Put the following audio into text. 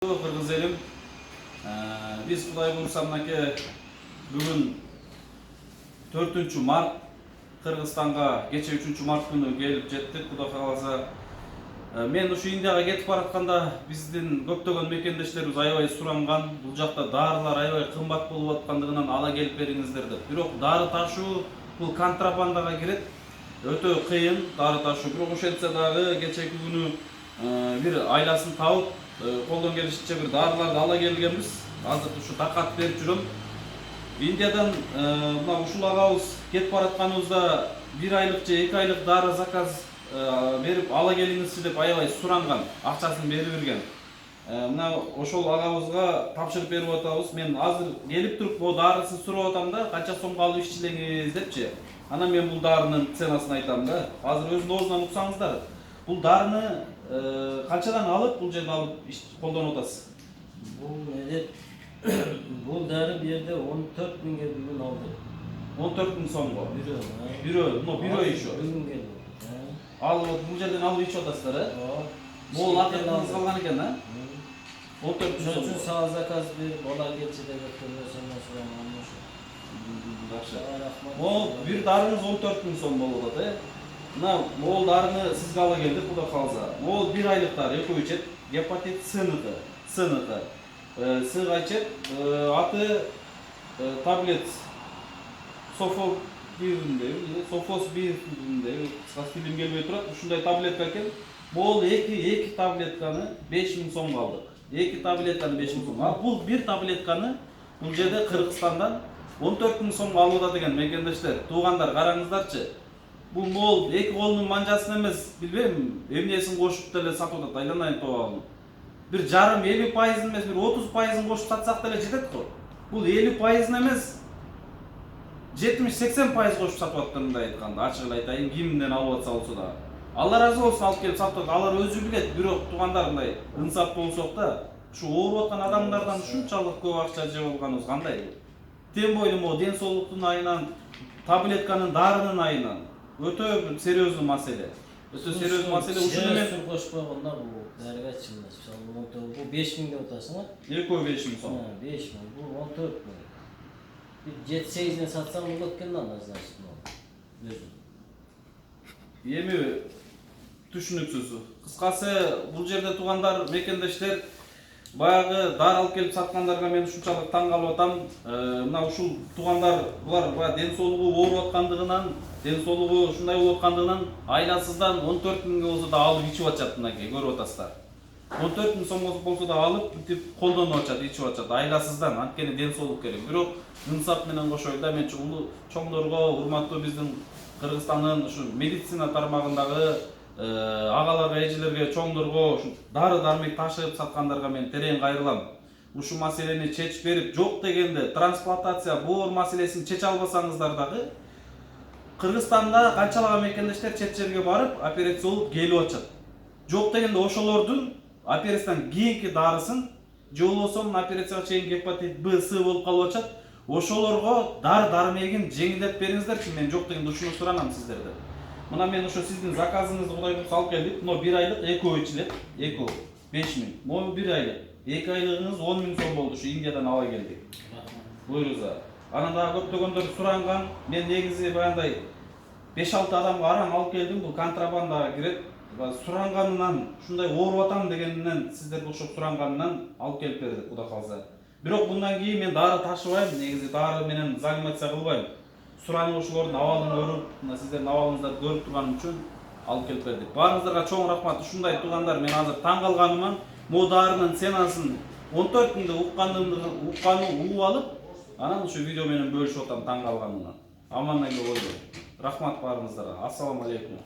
Kırgız elim, biz Kuday Bursam'daki bugün 4. Mart Kırgızstan'a geçe 3. Mart günü gelip jettik. Kuda kalasa men şu Indiyaga ketip barakanda bizdin köптөгөн mekендештерибиз аябай суранган. Бул жакта дарылар аябай кымбат болуп аткандыгынан ала келип бериңиздер деп. Бирок дары ташуу бул контрабандага кирет. Өтө кыйын дары ташуу. Бирок ошентсе дагы кечеки күнү бир айласын табып колдон келишинче бир дарыларды ала келгенбиз. Азыр ушу такат берип жүрөм. Индиядан мына ушул агабыз кетип баратканыбызда 1 айлык же 2 айлык дары заказ берип ала келиңизчи деп аябай суранган, акчасын берип берген. Мына ошол агабызга тапшырып берип атабыз. Мен азыр келип туруп бу дарысын сурап атам да, канча сомго алып ишчилеңиз депчи. Анан мен бул дарынын ценасын айтам да. Азыр өзүнүн оозунан уксаңыздар. Бул дарыны канчадан алып, бул жерде алып колдонуп атасыз? Бул дары бу жерде 14 миңге бүгүн алды. 14 миң сомго. Бирөө, ишо. Бүгүн келди. Алып бул жерден алып ичип атасыздар, Бул акыркыңыз калган экен, 14 миң сом. Сага заказ берип, бала келсе деп өткөрсөм Могул бир дарыңыз 14 миң сом болуп атат, Мына могул дарыны сизге ала келдик, Куда калса. Могул 1 айлык дары, экөө ичет, гепатит С-ныкы. С-га ичет, аты таблет Софос биринде, стилим келбей турат, ушундай таблетка экен. Могул 2 таблетканы 5 миң сомго алдык. 2 таблетканы 5 миң сом. Бул 1 таблетканы бул жерде Кыргызстандан 14 миң сомго алып атат экен мекендештер. Туугандар, караңыздарчы. Бул могул 2 колунун манжасын эмес, билбейм, эмнесин кошуп деле сатып атат, айланайын тоогун. Бир жарым 50% эмес, бир 30% кошуп сатсак деле жетет го. Бул 50% эмес, 70-80% кошуп сатып аткандай айтканда, ачык эле айтайын, кимден алып атса болсо да. Алла разы болсун, алып келип сатып атат. Алар өзү билет, бирок туугандар мындай ынсап болсок да, ушу ооруп аткан адамдардан ушунчалык көп акча жеп алганыбыз кандай? Тем более могу ден соолуктун айынан, таблетканын, дарынын айынан өтө серьездүү маселе. Өтө серьездүү маселе. Ушуну мен кошпогондо бул дарыга чыгмас. Бул 5 миң деп атасың, Экөө 5 миң сом. 5 миң, бул 14 миң. Bir 7-8'den satsam olur ki lan az Эми түшүнүксүз. Кыскасы, бул жерде туугандар, мекендештер баягы дар алып келип саткандарга мен ушунчалык таң калып атам. Мына ушул туугандар булар баягы ден соолугу ооруп аткандыгынан, ден соолугу ушундай болуп аткандыгынан айласыздан 14 миңге болсо да алып ичип атышат, мынакей көрүп атасыздар. 14 миң сом болсо да алып, бүтүп колдонуп атышат, ичип атышат айласыздан, анткени ден соолук керек. Бирок ынсап менен кошоюл да, менчи улуу чоңдорго, урматтуу биздин Кыргызстандын ушу медицина тармагындагы агаларга, эжелерге, чоңдорго ушу дары-дармек ташып саткандарга мен терең кайрылам. Ушу маселени чечип берип, жок дегенде трансплантация боор маселесин чече албасаңыздар дагы, Кыргызстанда канчалаган мекендештер чет жерге барып, операция болуп келип атышат. Жок дегенде ошолордун операциядан кийинки дарысын, же болбосо операцияга чейин гепатит Б, С болуп калып атышат. Ошолорго дары-дармегин жеңилдетип бериңиздерчи, мен жок дегенде ушуну суранам сиздерден. Мына мен ошо сиздин заказыңызды Кудай буйрса алып келдик. Мына 1 айлык экөө ичилет, экөө 5 миң. Могу 1 айлык, 2 айлыгыңыз 10 миң сом болду, ушу Индиядан ала келдик. Буйруза. Анан дагы көптөгөндөр суранган, мен негизи баягындай 5-6 адамга араң алып келдим, бул контрабандага кирет. Суранганынан, ушундай ооруп атам дегенинен, сиздерге окшоп суранганынан алып келип бердик, Кудай калса. Бирок мындан кийин мен дары ташыбайм, негизи дары менен занимация кылбайм. Суранып ошолордун абалын көрүп, мына сиздердин абалыңыздарды көрүп турганым үчүн алып келип бердик. Баарыңыздарга чоң рахмат. Ушундай туугандар, мен азыр таң калганыман, могу дарынын ценасын 14 миңде угуп алып, анан ушу видео менен бөлүшүп атам таң калганымдан. Аман эле койду. Рахмат баарыңыздарга. Ассаламу алейкум.